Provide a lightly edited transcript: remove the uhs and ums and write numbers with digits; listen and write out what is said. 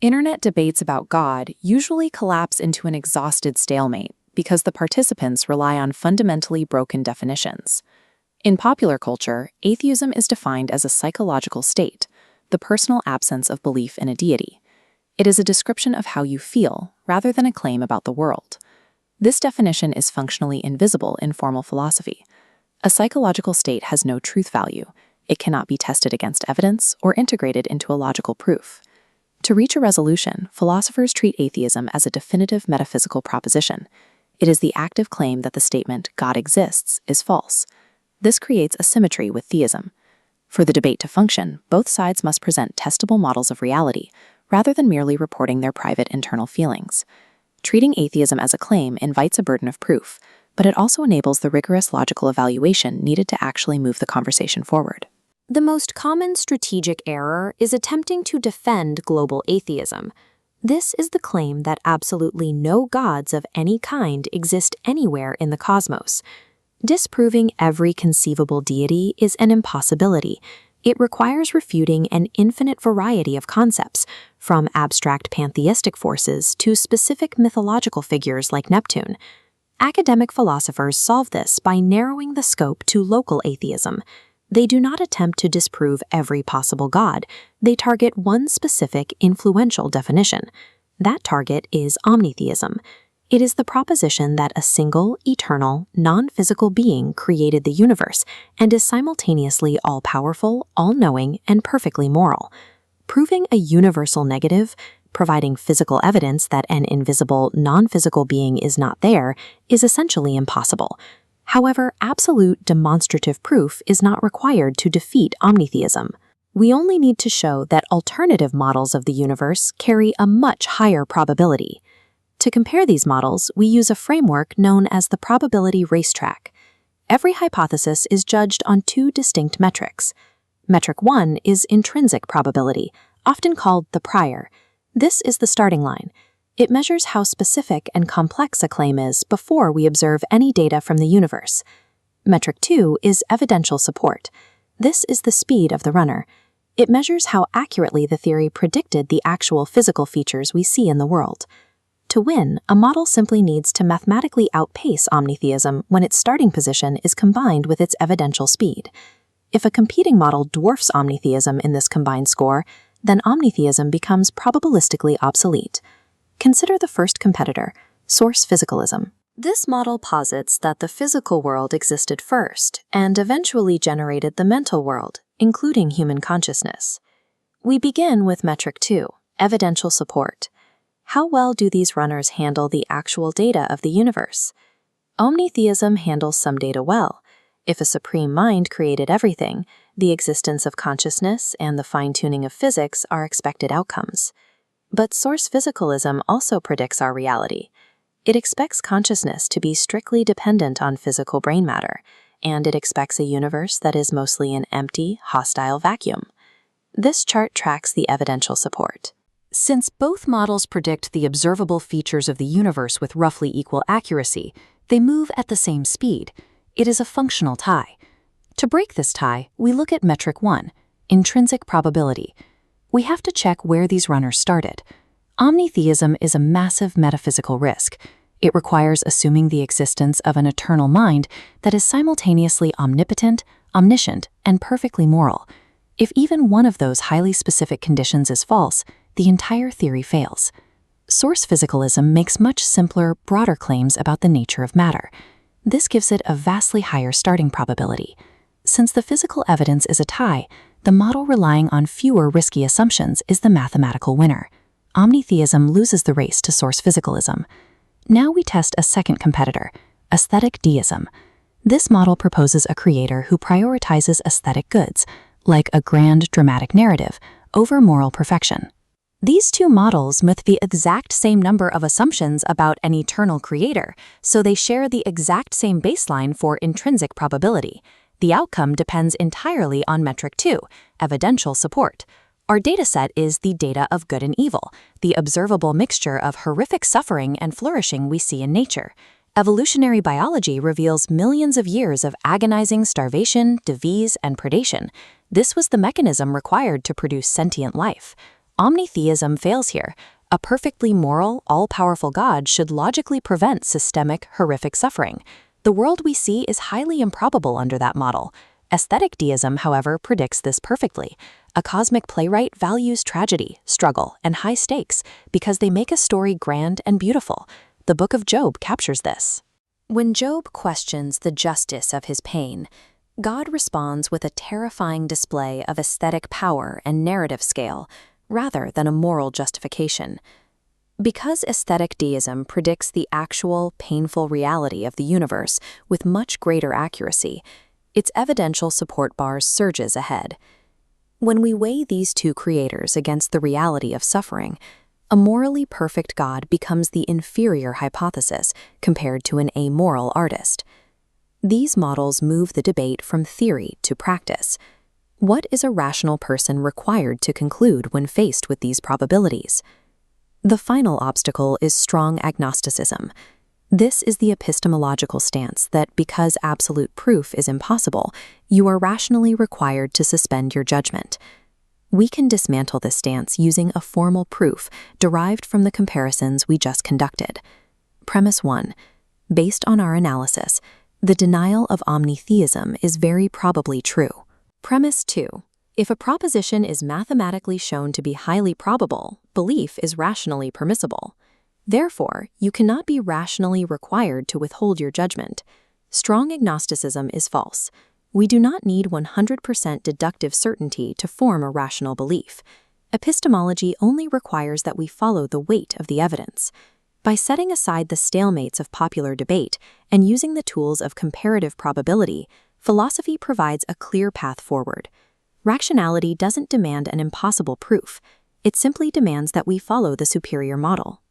Internet debates about God usually collapse into an exhausted stalemate because the participants rely on fundamentally broken definitions. In popular culture, atheism is defined as a psychological state, the personal absence of belief in a deity. It is a description of how you feel, rather than a claim about the world. This definition is functionally invisible in formal philosophy. A psychological state has no truth value. It cannot be tested against evidence or integrated into a logical proof. To reach a resolution, philosophers treat atheism as a definitive metaphysical proposition. It is the active claim that the statement, God exists, is false. This creates a symmetry with theism. For the debate to function, both sides must present testable models of reality, rather than merely reporting their private internal feelings. Treating atheism as a claim invites a burden of proof, but it also enables the rigorous logical evaluation needed to actually move the conversation forward. The most common strategic error is attempting to defend global atheism. This is the claim that absolutely no gods of any kind exist anywhere in the cosmos. Disproving every conceivable deity is an impossibility. It requires refuting an infinite variety of concepts, from abstract pantheistic forces to specific mythological figures like Neptune. Academic philosophers solve this by narrowing the scope to local atheism. They do not attempt to disprove every possible god. They target one specific, influential definition. That target is omnitheism. It is the proposition that a single, eternal, non-physical being created the universe and is simultaneously all-powerful, all-knowing, and perfectly moral. Proving a universal negative, providing physical evidence that an invisible, non-physical being is not there, is essentially impossible. However, absolute demonstrative proof is not required to defeat omnitheism. We only need to show that alternative models of the universe carry a much higher probability. To compare these models, we use a framework known as the probability racetrack. Every hypothesis is judged on two distinct metrics. Metric 1 is intrinsic probability, often called the prior. This is the starting line. It measures how specific and complex a claim is before we observe any data from the universe. Metric 2 is evidential support. This is the speed of the runner. It measures how accurately the theory predicted the actual physical features we see in the world. To win, a model simply needs to mathematically outpace omnitheism when its starting position is combined with its evidential speed. If a competing model dwarfs omnitheism in this combined score, then omnitheism becomes probabilistically obsolete. Consider the first competitor, source physicalism. This model posits that the physical world existed first and eventually generated the mental world, including human consciousness. We begin with metric 2, evidential support. How well do these runners handle the actual data of the universe? Omnitheism handles some data well. If a supreme mind created everything, the existence of consciousness and the fine-tuning of physics are expected outcomes. But source physicalism also predicts our reality. It expects consciousness to be strictly dependent on physical brain matter, and it expects a universe that is mostly an empty, hostile vacuum. This chart tracks the evidential support. Since both models predict the observable features of the universe with roughly equal accuracy, they move at the same speed. It is a functional tie. To break this tie, we look at metric 1, intrinsic probability. We have to check where these runners started. Omnitheism is a massive metaphysical risk. It requires assuming the existence of an eternal mind that is simultaneously omnipotent, omniscient, and perfectly moral. If even one of those highly specific conditions is false, the entire theory fails. Source physicalism makes much simpler, broader claims about the nature of matter. This gives it a vastly higher starting probability. Since the physical evidence is a tie, the model relying on fewer risky assumptions is the mathematical winner. Omnitheism loses the race to source physicalism. Now we test a second competitor, aesthetic deism. This model proposes a creator who prioritizes aesthetic goods, like a grand dramatic narrative, over moral perfection. These two models myth the exact same number of assumptions about an eternal creator, so they share the exact same baseline for intrinsic probability. The outcome depends entirely on metric 2, evidential support. Our dataset is the data of good and evil, the observable mixture of horrific suffering and flourishing we see in nature. Evolutionary biology reveals millions of years of agonizing starvation, disease, and predation. This was the mechanism required to produce sentient life. Omnitheism fails here. A perfectly moral, all-powerful God should logically prevent systemic, horrific suffering. The world we see is highly improbable under that model. Aesthetic deism, however, predicts this perfectly. A cosmic playwright values tragedy, struggle, and high stakes because they make a story grand and beautiful. The Book of Job captures this. When Job questions the justice of his pain, God responds with a terrifying display of aesthetic power and narrative scale, rather than a moral justification. Because aesthetic deism predicts the actual, painful reality of the universe with much greater accuracy, its evidential support bars surges ahead. When we weigh these two creators against the reality of suffering, a morally perfect God becomes the inferior hypothesis compared to an amoral artist. These models move the debate from theory to practice. What is a rational person required to conclude when faced with these probabilities? The final obstacle is strong agnosticism. This is the epistemological stance that because absolute proof is impossible, you are rationally required to suspend your judgment. We can dismantle this stance using a formal proof derived from the comparisons we just conducted. Premise 1. Based on our analysis, the denial of omnitheism is very probably true. Premise 2. If a proposition is mathematically shown to be highly probable, belief is rationally permissible. Therefore, you cannot be rationally required to withhold your judgment. Strong agnosticism is false. We do not need 100% deductive certainty to form a rational belief. Epistemology only requires that we follow the weight of the evidence. By setting aside the stalemates of popular debate and using the tools of comparative probability, philosophy provides a clear path forward. Rationality doesn't demand an impossible proof. It simply demands that we follow the superior model.